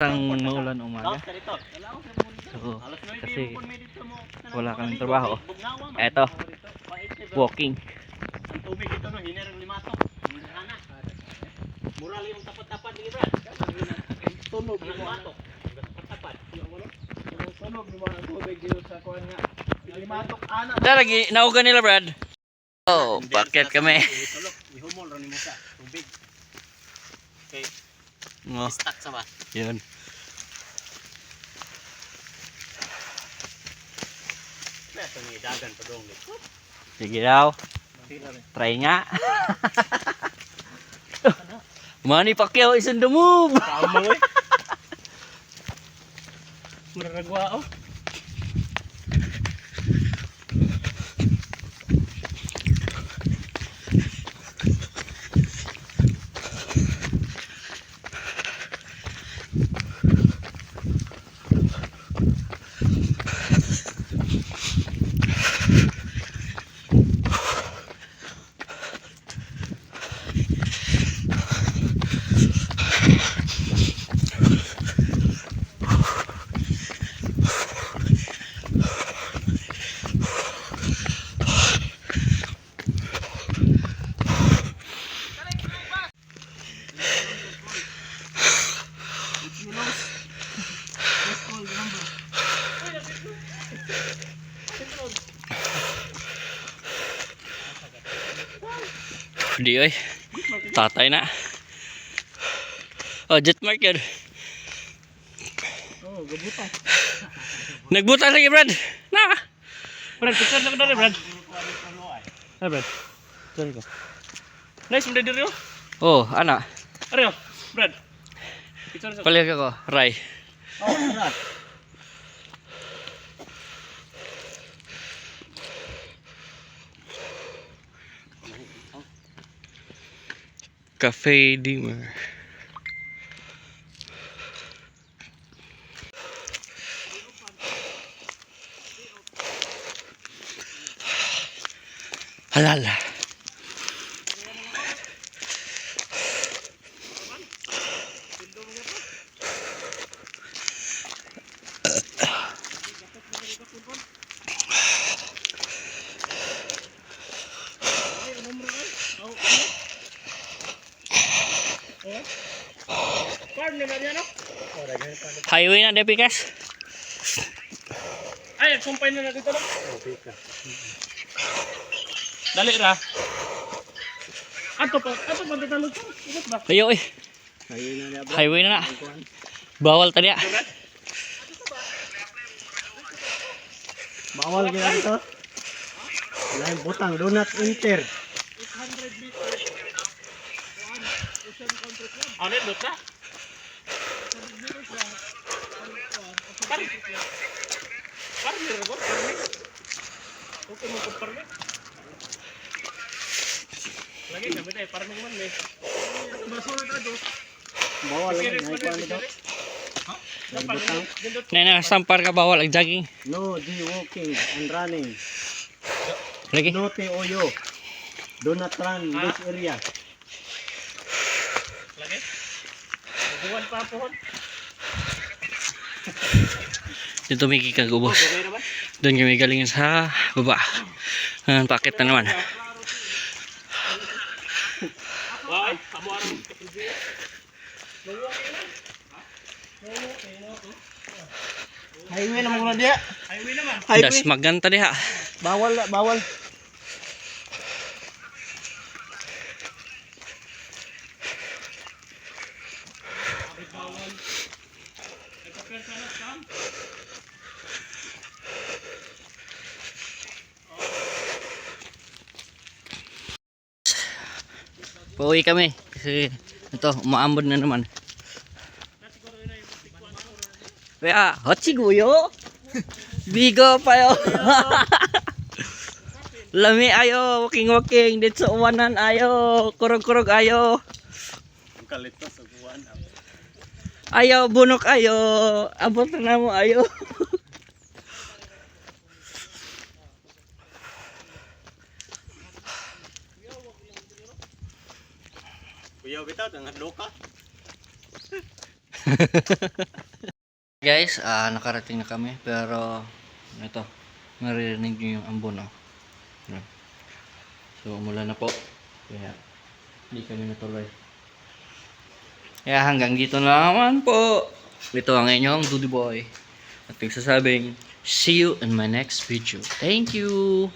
Ang maulan umaga. So, kasi wala kang trabaho. Eto, walking. Ang tubig ito no, hinerang limatok. Hana. Mura yung tapat-tapat dito. Tunog ng limatok. Tapat-tapat. Tunog ng tubig dito sa kuan nga. Limatok ana. Lagi naugan nila, Brad. Oh, bakit kami? Ihumol ron mo sa tubig. Okay. Mo. Stuck sa ba? Yun. Ito ni dagan pa dong dito. Sige daw. Try nga. Manny Pacquiao is in the move. Tama eh. Maragwa oh. Di oy. Tatay na. Oh, jet mark yun. Oh, gabutan. Nagbutan lagi, Brad. Na. Brad, picture na ko dali, Brad. Ay, Brad. Sorry ko. Nice, mo dali rin. Oh, ana. Ariyo, Brad. Picture na ko. Palig ako, Ray. Oh, Brad. Cafe Dimmer. Halala. Highway na Depikas. Ay, sumpay na dito lang. Dali ra. Ato pa tatalo to. Ikot ba? Ayo eh. Highway na na. Bawal tadi ya. Bawal gina dito. Lain butang, do not enter. 800 meters. Ano dito ka? Parmir ba? Parmir. Okay mo pag parmir. Lagi kami tayo parmir man eh. Basura ka do. Bawal lang ay kuan dito. Ha? Nena sampar ka bawal ang jogging. No, walking and running. Lagi. No TOYO. Do not run this area. Lagi. Buwan pa pohon. Dito may kikang ubos. Doon kami galing sa baba. Pakit na naman. Highway naman muna dia. Highway naman. Das maganta diha. Bawal, bawal. Pauwi kami kasi ito umaambon na naman. Kaya hachiguyo. Bigo pa yo. Lami ayo walking dito uwanan ayo kurog ayo. Kalito sa buwan. Ayo bunok ayo abot na mo ayo. Kuya bitaw dengan loka. Guys, nakarating na kami pero ito, maririnig nyo yung ambon, no? Yan. So, umulan na po. Kaya, hindi kami natuloy. Kaya hanggang dito na naman po. Ito ang inyong Duty Boy. At nagsasabing, see you in my next video. Thank you!